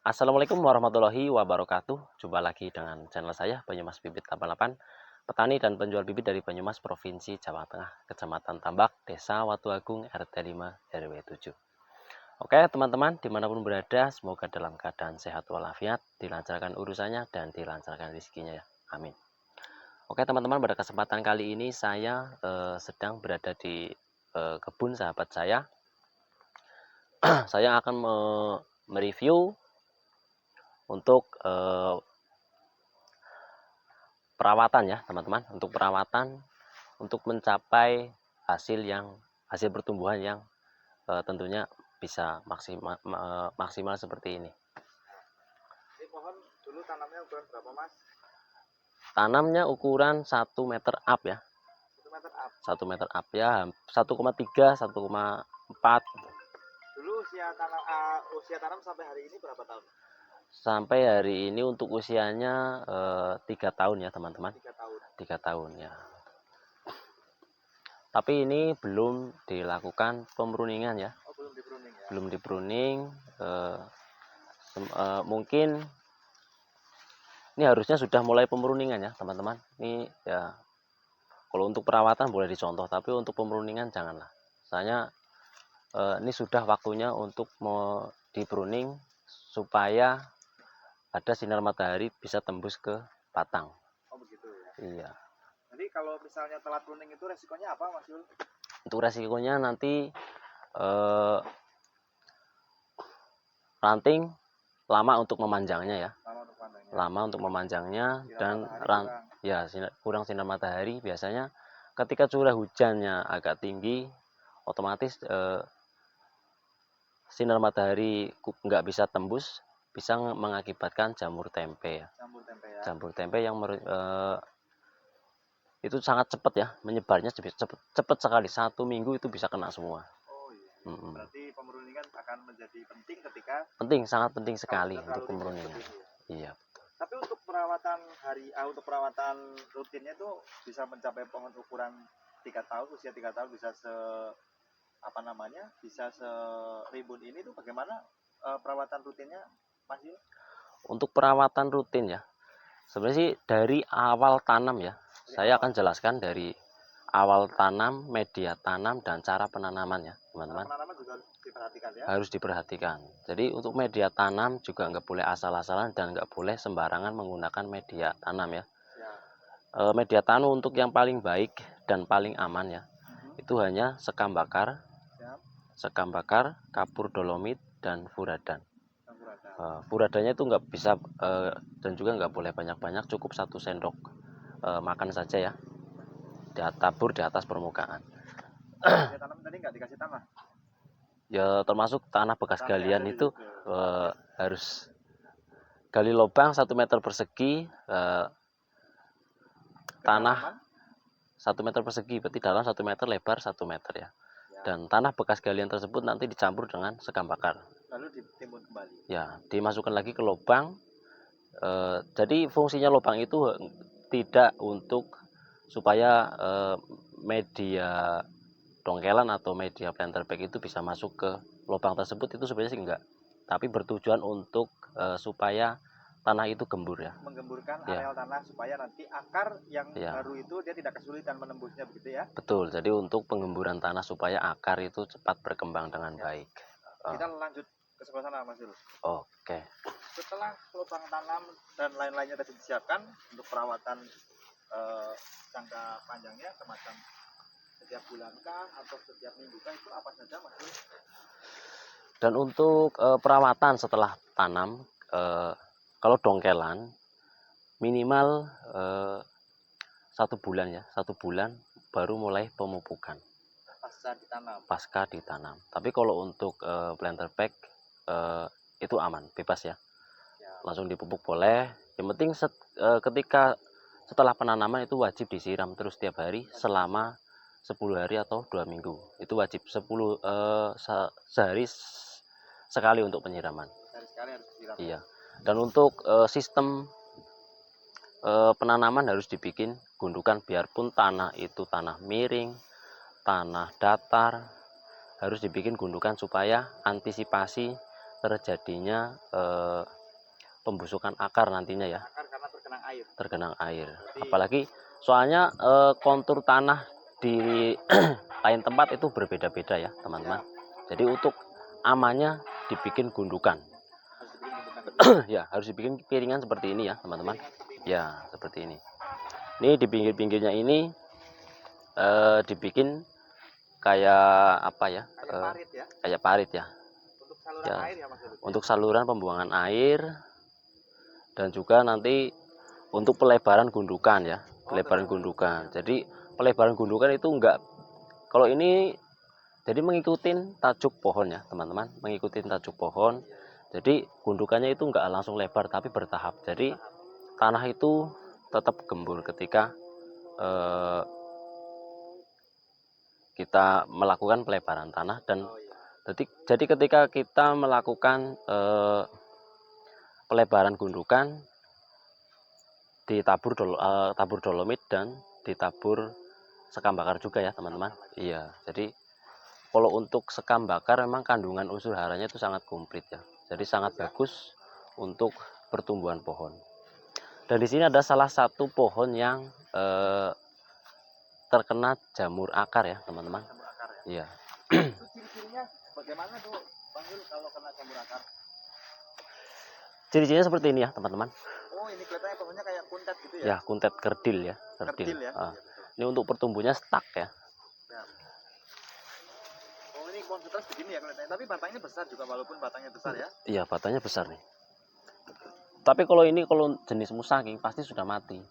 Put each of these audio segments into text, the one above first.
Assalamualaikum warahmatullahi wabarakatuh. Jumpa lagi dengan channel saya Banyumas Bibit 88, petani dan penjual bibit dari Banyumas, Provinsi Jawa Tengah, Kecamatan Tambak, Desa Watu Agung, RT 5 RW 7. Oke teman-teman, dimanapun berada, semoga dalam keadaan sehat walafiat, dilancarkan urusannya dan dilancarkan rezekinya ya. Amin. Oke teman-teman, pada kesempatan kali ini saya sedang berada di kebun sahabat saya. Saya akan mereview untuk perawatan ya teman-teman, untuk perawatan untuk mencapai hasil pertumbuhan yang tentunya bisa maksimal seperti ini. Ini pohon dulu tanamnya ukuran berapa, Mas? Tanamnya ukuran 1 meter up ya. 1 meter up. 1 meter up ya, 1,3 1,4. Dulu usia tanam sampai hari ini berapa tahun? Sampai hari ini untuk usianya 3 tahun ya teman-teman. 3 tahun. 3 tahun ya. Tapi ini belum dilakukan pemruningan ya. Oh, belum di-pruning ya. Belum di-pruning. Mungkin ini harusnya sudah mulai pemruningan ya teman-teman. Ini ya, kalau untuk perawatan boleh dicontoh, tapi untuk pemruningan janganlah. Soalnya ini sudah waktunya untuk mau di-pruning supaya ada sinar matahari bisa tembus ke batang. Oh, begitu ya. Iya. Jadi kalau misalnya telat pruning itu resikonya apa, Mas Yul? Untuk resikonya nanti ranting lama untuk memanjangnya ya. Lama untuk memanjangnya dan kurang sinar matahari. Biasanya ketika curah hujannya agak tinggi, otomatis sinar matahari nggak bisa tembus, bisa mengakibatkan jamur tempe ya. Jamur tempe yang itu sangat cepat ya menyebarnya, cepat sekali, 1 minggu itu bisa kena semua. Oh iya. Berarti pemruningan akan menjadi penting ketika sangat penting sekali untuk pemruningan. Iya. Tapi untuk perawatan untuk perawatan rutinnya itu bisa mencapai pohon ukuran 3 tahun, usia 3 tahun bisa bisa serimbun ini tuh bagaimana perawatan rutinnya, Mas Yul? Untuk perawatan rutin ya, sebenarnya sih dari awal tanam ya. Saya akan jelaskan dari awal tanam, media tanam, dan cara penanaman ya teman-teman. Penanaman juga harus diperhatikan ya. Harus diperhatikan. Jadi untuk media tanam juga nggak boleh asal-asalan dan nggak boleh sembarangan menggunakan media tanam ya. Media tanam untuk yang paling baik dan paling aman ya, itu hanya sekam bakar, kapur dolomit, dan furadan. Furadannya itu nggak bisa dan juga nggak boleh banyak-banyak, cukup 1 sendok makan saja ya, tabur di atas permukaan. Tanam tadi nggak dikasih tanah? Ya termasuk tanah bekas galian itu harus gali lubang 1 meter persegi, tanah 1 meter persegi, berarti dalam 1 meter, lebar 1 meter ya. Dan tanah bekas galian tersebut nanti dicampur dengan sekam bakar. Lalu ditimbun kembali. Ya, dimasukkan lagi ke lubang. Jadi fungsinya lubang itu tidak untuk supaya media dongkelan atau media planter bag itu bisa masuk ke lubang tersebut, itu sebenarnya sih enggak. Tapi bertujuan untuk supaya tanah itu gembur ya. Menggemburkan areal tanah supaya nanti akar yang baru itu dia tidak kesulitan menembusnya, begitu ya? Betul. Jadi untuk penggemburan tanah supaya akar itu cepat berkembang dengan baik. Kita lanjut ke sebelah sana, Mas Yul. Oke. Setelah lubang tanam dan lain-lainnya tadi disiapkan untuk perawatan jangka panjangnya, semacam setiap bulankah atau setiap minggu itu apa saja, Mas Yul? Dan untuk perawatan setelah tanam, kalau dongkelan minimal 1 bulan ya, 1 bulan baru mulai pemupukan pasca ditanam. Tapi kalau untuk planter bag itu aman, bebas ya, langsung dipupuk boleh. Yang penting ketika setelah penanaman itu wajib disiram terus tiap hari selama 10 hari atau 2 minggu. Itu wajib sehari sekali untuk penyiraman. Sehari sekali harus disiram. Iya. Dan untuk sistem penanaman harus dibikin gundukan, biarpun tanah itu tanah miring, tanah datar, harus dibikin gundukan supaya antisipasi terjadinya pembusukan akar nantinya ya, Akar karena terkena air. tergenang air. Berarti Apalagi soalnya kontur tanah di lain tempat itu berbeda-beda ya teman-teman. Jadi untuk amannya dibikin gundukan. harus dibikin gundukan. Ya harus dibikin piringan seperti ini ya teman-teman. Piringan seperti ini. Ya seperti ini. Ini di pinggir-pinggirnya ini dibikin kayak apa ya? Kayak parit ya. Kayak parit ya. Untuk saluran Ya, air ya Mas Heru? untuk saluran pembuangan air dan juga nanti untuk pelebaran gundukan ya, pelebaran gundukan. Jadi pelebaran gundukan itu enggak, kalau ini jadi mengikuti tajuk pohon ya teman-teman, mengikuti tajuk pohon. Jadi gundukannya itu enggak langsung lebar tapi bertahap. Jadi tanah itu tetap gembur ketika kita melakukan pelebaran tanah. Dan jadi ketika kita melakukan pelebaran gundukan, ditabur tabur dolomit dan ditabur sekam bakar juga ya teman-teman. Iya, jadi kalau untuk sekam bakar memang kandungan unsur haranya itu sangat komplit ya, jadi sangat bagus untuk pertumbuhan pohon. Dan di sini ada salah satu pohon yang terkena jamur akar ya teman-teman. Jamur akar ya. Iya. Itu ciri-cirinya bagaimana tuh Bang Yul kalau kena jamur akar? Ciri-cirinya seperti ini ya teman-teman. Oh, ini kelihatannya pohonnya kayak kuntet gitu ya? Ya, kuntet kerdil ya, Kerdil ya. Ah. Iya, betul. Ini untuk pertumbuhannya stuck ya. Oh, ini pohon stres begini ya kelihatannya. Tapi batangnya besar juga walaupun batangnya besar ya. Iya, batangnya besar nih. Tapi kalau ini kalau jenis musangking pasti sudah mati.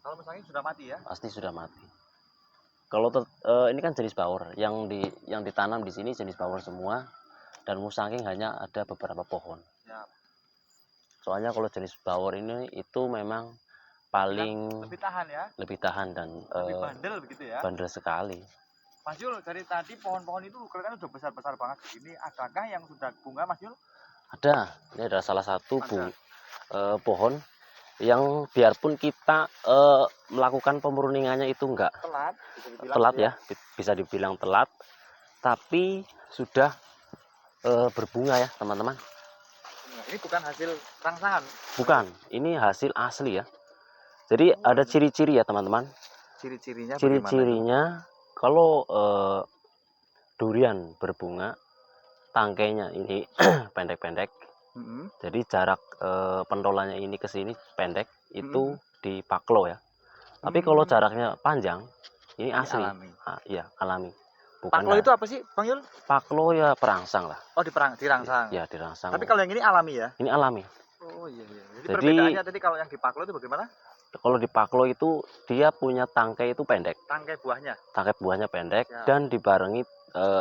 Kalau musangking sudah mati ya? Pasti sudah mati. Kalau ini kan jenis bawor yang ditanam di sini jenis bawor semua, dan musangking hanya ada beberapa pohon. Ya. Soalnya kalau jenis bawor ini itu memang paling lebih tahan ya? Lebih tahan dan lebih bandel begitu ya? Bandel sekali. Mas Yul, dari tadi pohon-pohon itu kelihatannya sudah besar-besar banget begini. Adakah yang sudah bunga Mas Yul? Ada. Ini adalah salah satu pohon yang biarpun kita melakukan pemurningannya itu enggak telat ya, bisa dibilang telat, tapi sudah berbunga ya teman-teman. Ini bukan hasil rangsangan? Bukan, ini hasil asli ya. Jadi ada ciri-ciri ya teman-teman. Ciri-cirinya kalau durian berbunga, tangkainya ini pendek-pendek. Jadi jarak pentolannya ini ke sini pendek, itu di paklo ya. Tapi kalau jaraknya panjang, ini asli. Alami. Iya, alami. Bukan paklo itu apa sih, Bang Yul? Paklo ya perangsang lah. Oh, dirangsang. Ya, dirangsang. Tapi kalau yang ini alami ya? Ini alami. Oh iya. Jadi perbedaannya tadi kalau yang di paklo itu bagaimana? Kalau di paklo itu dia punya tangkai itu pendek. Tangkai buahnya? Tangkai buahnya pendek ya. Dan dibarengi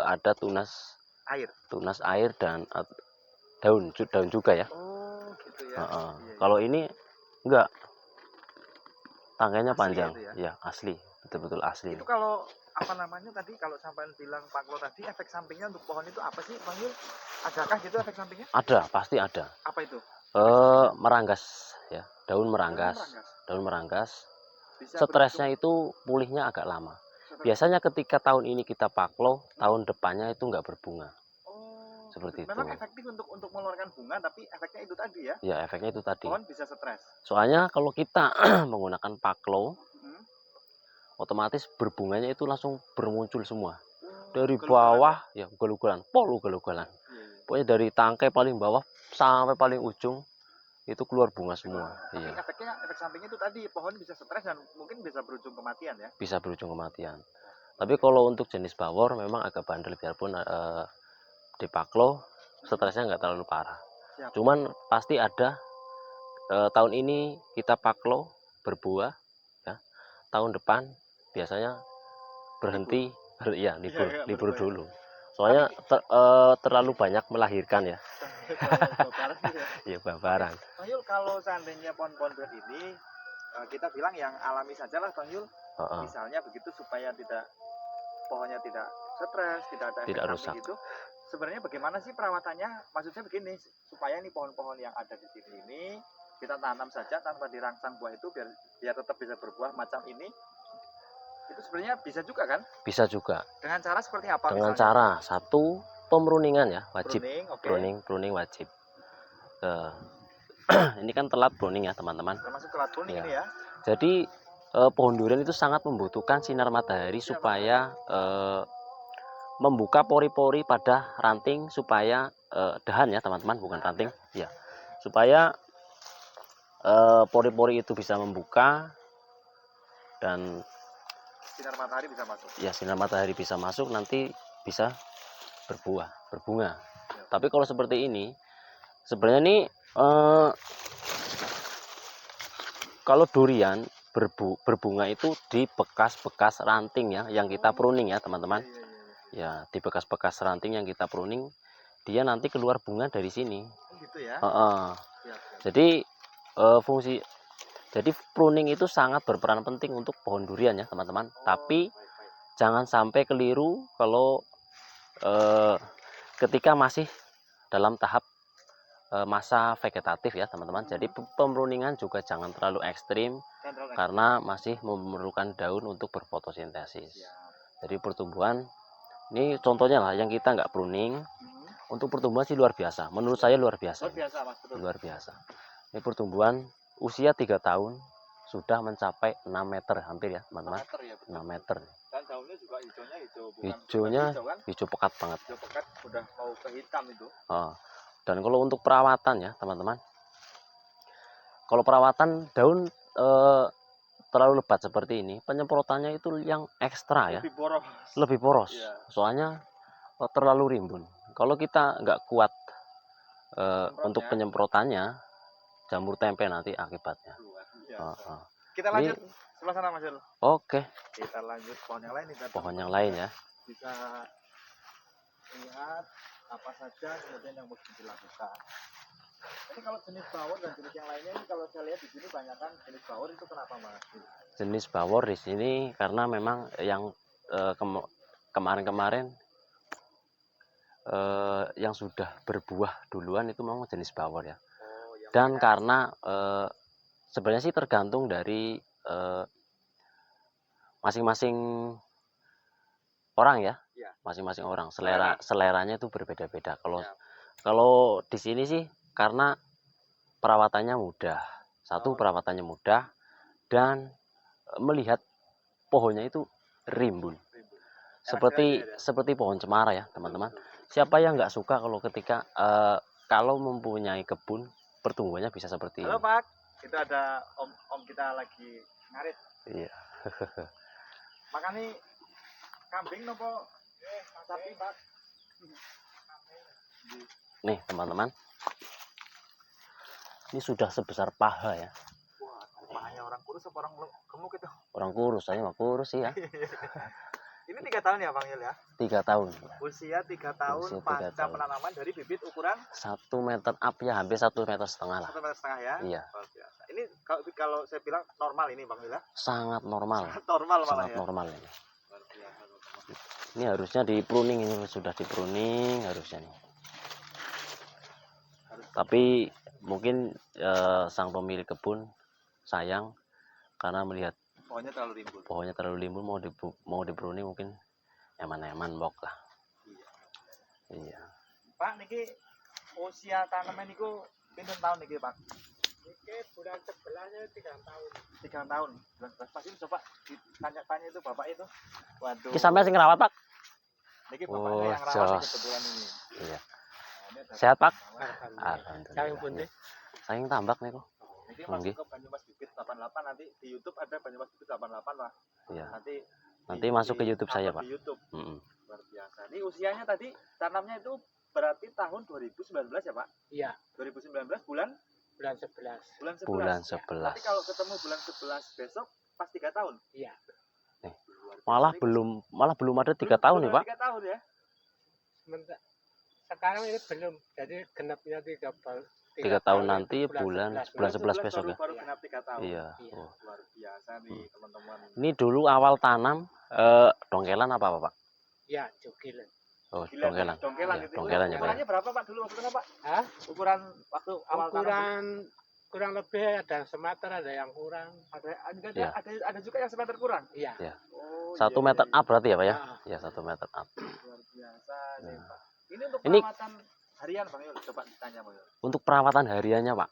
ada tunas air dan daun juga ya. Oh gitu ya. Iya. Kalau ini enggak, tangkainya asli panjang ya? Ya, asli, betul-betul asli. Itu kalau apa namanya tadi, kalau sampai bilang paklo tadi, efek sampingnya untuk pohon itu apa sih Bang Yul? Adakah gitu efek sampingnya? Ada, pasti ada. Apa itu? Meranggas ya, daun meranggas. Stresnya itu pulihnya agak lama. Biasanya ketika tahun ini kita paklo, tahun depannya itu enggak berbunga. Seperti itu. Memang efektif untuk mengeluarkan bunga, tapi efeknya itu tadi ya? Ya, efeknya itu tadi. Pohon bisa stres. Soalnya kalau kita menggunakan paklo, otomatis berbunganya itu langsung bermuncul semua. Dari bawah ya ugal-ugalan, ugal-ugalan. Pokoknya dari tangkai paling bawah sampai paling ujung itu keluar bunga semua. Tapi efek sampingnya itu tadi, pohon bisa stres dan mungkin bisa berujung kematian ya? Bisa berujung kematian. Tapi kalau untuk jenis bawor memang agak bandel, biarpun di paklo stresnya nggak terlalu parah. Cuman pasti ada tahun ini kita paklo berbuah ya. Tahun depan biasanya berhenti libur dulu. Soalnya terlalu banyak melahirkan ya. Iya, babaran. Bang Yul, kalau seandainya pohon-pohon berat ini kita bilang yang alami saja lah Bang Yul. Misalnya begitu, supaya pohonnya tidak stres, tidak ada efek samping gitu. Sebenarnya bagaimana sih perawatannya? Maksud saya begini, supaya nih pohon-pohon yang ada di sini ini kita tanam saja tanpa dirangsang buah itu, biar tetap bisa berbuah macam ini. Itu sebenarnya bisa juga kan? Bisa juga. Dengan cara seperti apa? Dengan cara, satu, pemruningan ya, wajib. Pruning, oke. Pruning wajib. Ini kan telat pruning ya teman-teman. Termasuk telat pruning Ya. ini ya. Jadi pohon durian itu sangat membutuhkan sinar matahari supaya membuka pori-pori pada ranting, supaya dahan ya teman-teman, bukan ranting ya, supaya pori-pori itu bisa membuka dan Sinar matahari bisa masuk. ya sinar matahari bisa masuk, nanti bisa berbunga. Ya. Tapi kalau seperti ini sebenarnya ini kalau durian berbunga itu di bekas-bekas ranting ya yang kita pruning ya teman-teman. Iya. Ya, di bekas-bekas ranting yang kita pruning, dia nanti keluar bunga dari sini. Gitu ya. Siap. Jadi jadi pruning itu sangat berperan penting untuk pohon durian ya teman-teman. Tapi Baik. jangan sampai keliru kalau ketika masih dalam tahap masa vegetatif ya teman-teman. Jadi pemruningan juga jangan terlalu ekstrim karena masih memerlukan daun untuk berfotosintesis. Jadi pertumbuhan ini contohnya lah yang kita nggak pruning, untuk pertumbuhan sih luar biasa. Menurut saya luar biasa. Mas, betul. Luar biasa. Ini pertumbuhan usia 3 tahun sudah mencapai 6 meter hampir ya teman-teman. 6 meter. Dan daunnya juga hijaunya Hijaunya kan? hijau pekat banget. Hijau pekat udah mau ke hitam itu. Dan kalau untuk perawatan ya teman-teman, kalau perawatan daun terlalu lebat seperti ini, penyemprotannya itu yang ekstra ya, lebih poros. Iya. Soalnya terlalu rimbun. Kalau kita nggak kuat untuk penyemprotannya, jamur tempe nanti akibatnya. Kita lanjut sebelah sana Mas Yul. Oke. Kita lanjut pohon yang lain. Pohon yang lain ya. Bisa lihat apa saja kemudian yang mesti dilakukan. Ini kalau jenis bawor dan jenis yang lainnya ini, kalau saya lihat di sini banyak kan jenis bawor, itu kenapa Mas? Jenis bawor di sini karena memang yang kemarin-kemarin yang sudah berbuah duluan itu memang jenis bawor ya. Dan karena sebenarnya sih tergantung dari masing-masing orang ya, masing-masing orang seleranya itu berbeda-beda. Kalau di sini sih karena perawatannya mudah, perawatannya mudah, dan melihat pohonnya itu rimbun, seperti pohon cemara ya teman-teman. Siapa yang nggak suka kalau ketika kalau mempunyai kebun pertumbuhannya bisa seperti ini. Halo Pak, itu ada om kita lagi ngarit. Iya. Makan nih kambing nopo sapi Pak? Nih teman-teman, ini sudah sebesar paha ya. Wah, pahanya orang kurus apa orang gemuk itu? Orang kurus, saya mah kurus sih ya. Ini 3 tahun ya Bang Yul ya? 3 tahun. Usia 3 tahun pasca penanaman dari bibit ukuran 1 meter up ya, hampir 1,5 meter lah. 1,5 meter ya? Iya. Luar biasa. Ini kalau saya bilang normal ini Bang Yul ya? Sangat normal. Normal malah Sangat ya? normal ini. Luar biasa. Ini harusnya di pruning, ini sudah di pruning harusnya nih. Tapi mungkin sang pemilik kebun sayang karena melihat pohonnya terlalu rimbun, mau di pruning mungkin eman-eman bok lah. Iya. Pak niki usia tanaman niku pinten tahun niki Pak? Niki bulan 11 3 tahun. 3 tahun. Bulan 11 pasti coba ditanya-tanya itu Bapak itu. Waduh. Ki sampean sing ngrawat, Pak? Niki bapaknya yang rawat kebetulan ini. Iya. Sehat, Pak? Alhamdulillah. Saking tambak niku. Niki masuk ke Banyumas Bibit 88, nanti di YouTube ada Banyumas Bibit 88, Pak. Iya. Nanti masuk ke YouTube saya, Pak. Di YouTube. Luar biasa. Ini usianya tadi tanamnya itu berarti tahun 2019 ya, Pak? Iya. 2019 bulan 11. Bulan 11. Tapi kalau ketemu bulan 11 besok pas 3 tahun. Iya. Malah belum ada 3 tahun ya, Pak? 3 tahun ya. Sekarang ini belum, jadi genapnya 3 tahun nanti bulan 11 besok ya. Baru genap 3 tahun. Iya. Luar biasa nih teman-teman. Ini dulu awal tanam dongkelan apa Pak? Ya, jogilan. Oh, dongkelan. Dongkelan Ya, gitu. dongkelan ya, Pak. Ukurannya berapa Pak dulu waktu itu, Pak? Hah? Ukuran waktu awal ukuran kurang lebih ada semeter, ada yang kurang. Ada juga yang semeter kurang. Iya. Ya. 1 meter up berarti ya, Pak ya? Ya, 1 meter up. Luar biasa nih, Pak. Ini untuk Ini- perawatan harian Bang Yul, coba ditanya Bang Yul. Untuk perawatan hariannya Pak,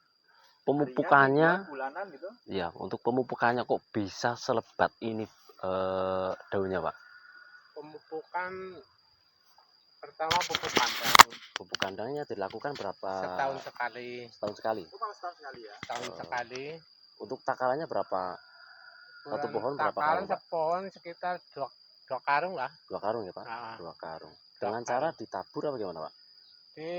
pemupukannya, Harian, mingguan, bulanan gitu. ya untuk pemupukannya kok bisa selebat ini daunnya Pak? Pemupukan pertama pupuk kandang Pupuk kandangnya dilakukan berapa? setahun sekali. Setahun sekali. Itu kalau setahun sekali ya. Setahun Oh. sekali. Untuk takarannya berapa? Satu pohon berapa takaran karung Pak? sepohon sekitar dua karung lah. 2 karung ya Pak? Nah, 2 karung. Dengan karung. cara ditabur apa gimana Pak? Di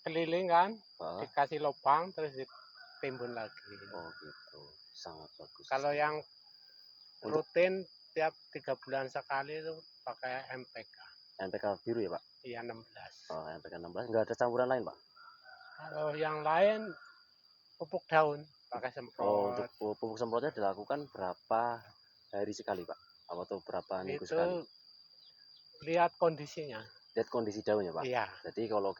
keliling kan, Oh, dikasih lubang terus ditimbun lagi. oh gitu, sangat bagus. Kalau yang Untuk- rutin tiap 3 bulan sekali itu pakai MPK. NPK biru ya Pak? Iya 16. Oh, NPK 16, nggak ada campuran lain Pak? Kalau yang lain pupuk daun pakai semprot. Oh, untuk pupuk semprotnya dilakukan berapa hari sekali Pak? Atau berapa minggu Itu sekali? lihat kondisinya. Lihat kondisi daunnya Pak? Iya. Jadi kalau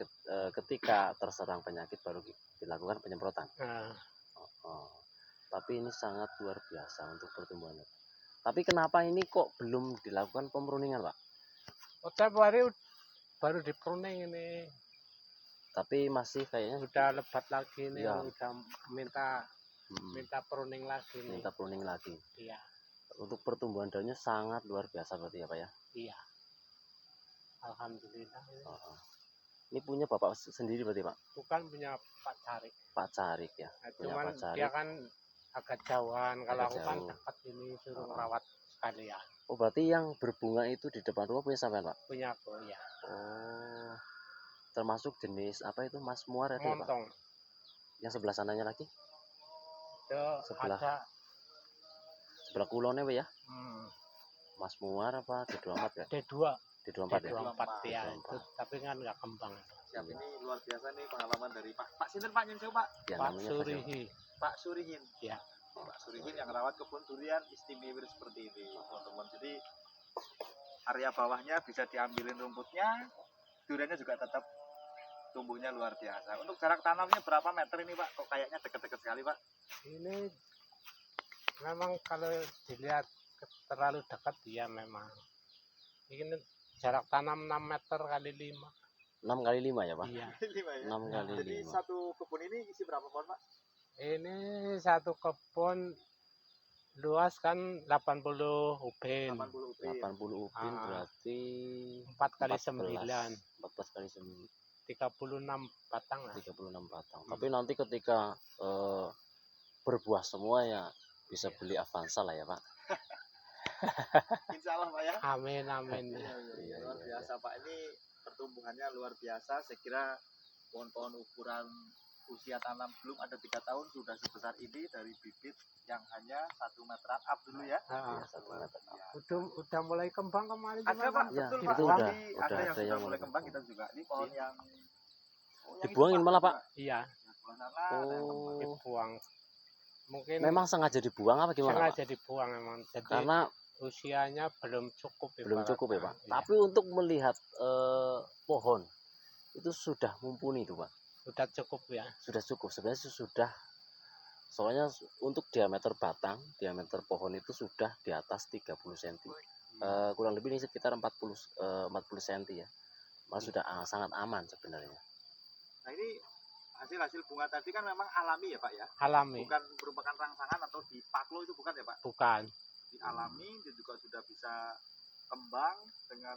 ketika terserang penyakit baru dilakukan penyemprotan. Nah, Oh, tapi ini sangat luar biasa untuk pertumbuhannya. Tapi kenapa ini kok belum dilakukan pemruningan Pak? tiap hari baru di pruning ini. Tapi masih kayaknya Udah lebat lagi nih, Iya. udah minta mm, pruning lagi nih. minta pruning lagi. Iya, Untuk pertumbuhan daunnya sangat luar biasa berarti ya Pak ya? iya. Alhamdulillah. Oh, oh. Ini punya Bapak sendiri berarti Pak? Bukan punya Pak Carik. Pak Carik ya? Nah, Punya cuman Pak Carik. dia kan agak jauhan. Kalau Agak aku kan jauh. dekat ini suruh Oh. rawat sekalian. Oh berarti yang berbunga itu di depan rumah punya sampean Pak? Punya aku ya. Oh, termasuk jenis apa itu Mas Muar itu ya, Pak? Montong. Yang sebelah sananya lagi? Itu Sebelah. ada Sebelah kulonnya Pak ya? hmm, Mas Muar apa D24 ya? D2. D24 ya? D24 ya. D24. Itu, tapi kan nggak kembang. Siap, ini luar biasa nih pengalaman dari Pak Sinten Pak Nyun Pak. Ya, Pak namanya Pak siapa? Surihi. Pak Surihin. Ya. Pak Surihin yang rawat kebun durian istimewa seperti ini, teman-teman. Jadi area bawahnya bisa diambilin rumputnya, duriannya juga tetap tumbuhnya luar biasa. Untuk jarak tanamnya berapa meter ini Pak? Kok kayaknya deket-deket sekali Pak? Ini memang kalau dilihat terlalu dekat dia memang. Ini jarak tanam 6 meter kali 5. 6 kali 5 ya Pak? Iya. 5 ya. 6 kali Jadi 5. satu kebun ini isi berapa pohon Pak? Ini satu kebun luas kan 80 ubin. 80 ubin. 80 ubin Ah. berarti 4 kali 14. 9. 14 kali 9. 36 batang lah. 36 batang. Tapi nanti ketika berbuah semua ya bisa beli Avanza lah ya Pak. Insya Allah Pak ya. Amin amin. Iya, Luar iya, biasa Pak, ini pertumbuhannya luar biasa. Saya kira pohon-pohon ukuran usia tanam belum ada 3 tahun sudah sebesar ini dari bibit yang hanya 1 meteran up dulu ya. Iya, Ah, 1 meter. udah mulai kembang kemarin. Ada cuma Pak, kan Ya, betul itu Pak. udah- Jadi udah ada yang ada sudah yang mulai mulai kembang kita juga. Ini pohon yang yang Dibuangin itu, malah, Pak? juga. Iya, Yang sebelah sana ada yang kembang. Oh, dibuang. Mungkin memang sengaja dibuang apa gimana Pak? sengaja dibuang memang. Jadi Karena usianya belum cukup. belum cukup ya Pak. ibaratnya. Iya. Tapi untuk melihat pohon itu sudah mumpuni itu Pak. Sudah cukup ya. Sudah cukup sebenarnya sudah. Soalnya untuk diameter batang, diameter pohon itu sudah di atas 30 cm. Kurang lebih ini sekitar 40 cm ya. Malah sudah sangat aman sebenarnya. Nah ini hasil bunga tadi kan memang alami ya Pak ya. Alami. Bukan merupakan rangsangan atau dipaklo itu bukan ya Pak. Bukan. Dialami dia juga sudah bisa kembang dengan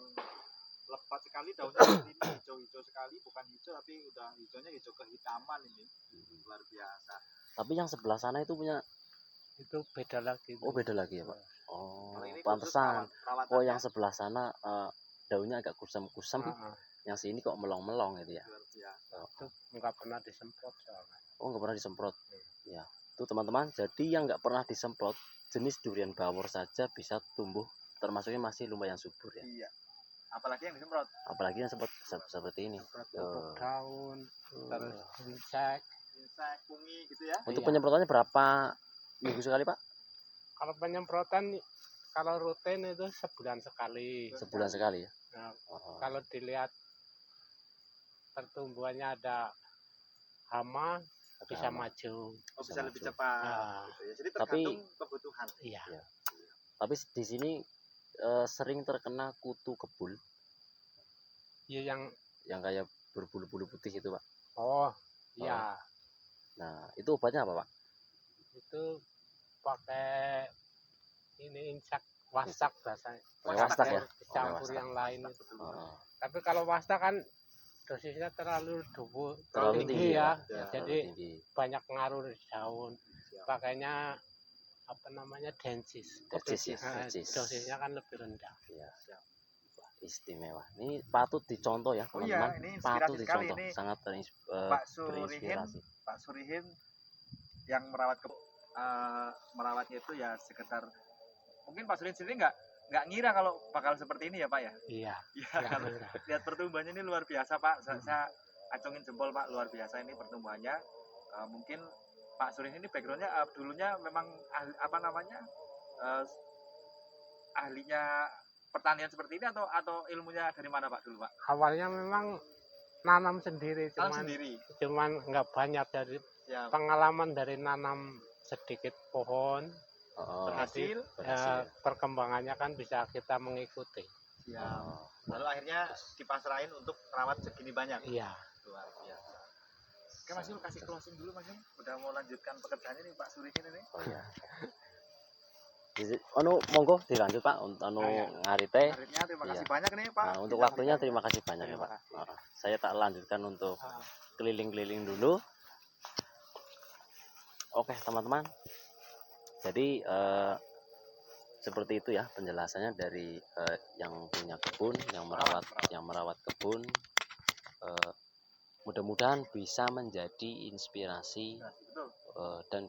lebat sekali daunnya seperti ini, hijau-hijau sekali, bukan hijau tapi udah hijaunya hijau kehitaman ini. Luar biasa. Tapi yang sebelah sana itu punya, Itu beda lagi. oh beda lagi ya Pak. Oh, Kalau ini khusus pantesan. perawatannya Oh yang sebelah sana daunnya agak kusam-kusam, Ah, yang sini kok melong-melong gitu ya. luar biasa. itu nggak pernah disemprot soalnya. Oh nggak pernah disemprot. Ya, itu teman-teman. Jadi yang nggak pernah disemprot jenis durian bawor saja bisa tumbuh, termasuknya masih lumayan subur ya. Iya. Apalagi yang disemprot. Apalagi yang seperti ini. Semprot pupuk daun, terus Oh. insek. Insek, fungi gitu ya. Untuk Iya. penyemprotannya berapa minggu sekali Pak? Kalau penyemprotan kalau rutin itu sebulan sekali. Sebulan sekali ya. Nah, Oh. kalau dilihat pertumbuhannya ada hama bisa hama. maju. Oh, bisa Bisa lebih maju. cepat. Nah, Gitu ya. Jadi Tapi- tergantung kebutuhan. iya. Tapi di sini sering terkena kutu kebul. ya yang kayak berbulu-bulu putih itu, Pak? oh iya, Nah, itu obatnya apa, Pak? itu pakai ini insek wastak bahasanya. Pakai Wastak wastak ya? Campur- dicampur wastak. yang lain itu. Heeh. Tapi kalau wastak kan dosisnya terlalu Terlalu tinggi ya, Pak? Ya, jadi terlalu tinggi. banyak pengaruh di daun. Siap. Pakainya apa namanya densis. Densis ya, Nah, densis. dosisnya kan lebih rendah. Iya. Wah, istimewa. Ini patut dicontoh ya, Oh iya, teman-teman. ini Patut inspirasi sekali dicontoh. ini. Sangat Pak Surihin, berinspirasi. Pak Surihin yang merawatnya itu ya sekedar mungkin Pak Surihin sendiri nggak ngira kalau bakal seperti ini ya Pak ya. Iya. Ya nggak karena murah. lihat pertumbuhannya ini luar biasa Pak. Saya acungin jempol Pak, luar biasa ini pertumbuhannya. Mungkin Pak Surihin ini backgroundnya dulunya memang ahlinya pertanian seperti ini atau ilmunya dari mana Pak dulu Pak? Awalnya memang nanam sendiri, Tanam cuman sendiri. nggak banyak dari Ya, pengalaman dari nanam sedikit pohon. Oh, berhasil. berhasil. Perkembangannya kan bisa kita mengikuti. Ya. Oh, Lalu akhirnya dipasrahin untuk merawat segini banyak. Iya. Luar biasa. Oke Mas Yul, kasih closing dulu Mas Yul. Udah mau lanjutkan pekerjaannya nih Pak Surihin ini. oh iya. Anu monggo dilanjut Pak untuk Oh, iya. ngarite. Karirnya terima kasih Iya. banyak nih Pak. Nah, untuk Bisa waktunya berbicara. terima kasih banyak ya Terima Pak. kasih. Saya tak lanjutkan untuk Ah, keliling-keliling dulu. Oke teman-teman. Jadi seperti itu ya penjelasannya dari yang punya kebun, yang merawat kebun. Mudah-mudahan bisa menjadi inspirasi Betul. dan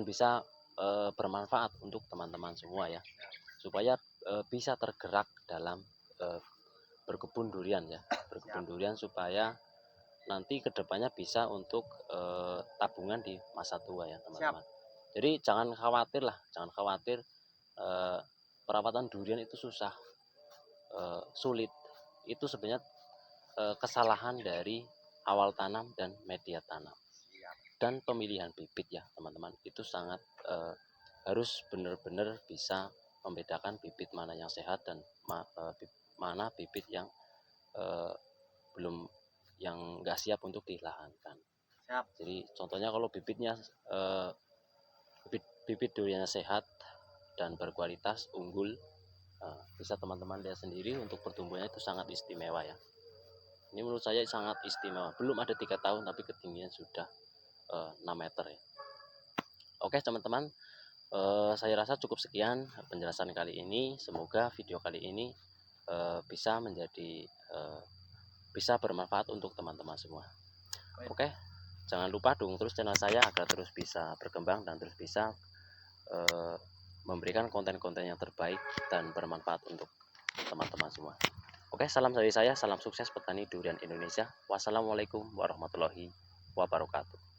bisa bermanfaat untuk teman-teman semua ya, supaya bisa tergerak dalam berkebun durian ya, berkebun durian supaya nanti kedepannya bisa untuk tabungan di masa tua ya teman-teman. Jadi jangan khawatir perawatan durian itu susah, sulit. Itu sebenarnya kesalahan dari awal tanam dan media tanam dan pemilihan bibit ya teman-teman. Itu sangat harus benar-benar bisa membedakan bibit mana yang sehat dan mana bibit yang belum, yang nggak siap untuk dilahankan. Siap. Jadi contohnya kalau bibitnya bibit duriannya sehat dan berkualitas unggul, bisa teman-teman lihat sendiri untuk pertumbuhannya itu sangat istimewa ya. Ini menurut saya sangat istimewa. Belum ada 3 tahun tapi ketinggian sudah 6 meter ya. Oke teman-teman, saya rasa cukup sekian penjelasan kali ini. Semoga video kali ini bisa bermanfaat untuk teman-teman semua. Oke, jangan lupa dukung terus channel saya agar terus bisa berkembang dan terus bisa memberikan konten-konten yang terbaik dan bermanfaat untuk teman-teman semua. Oke, salam dari saya, salam sukses petani durian Indonesia. Wassalamualaikum warahmatullahi wabarakatuh.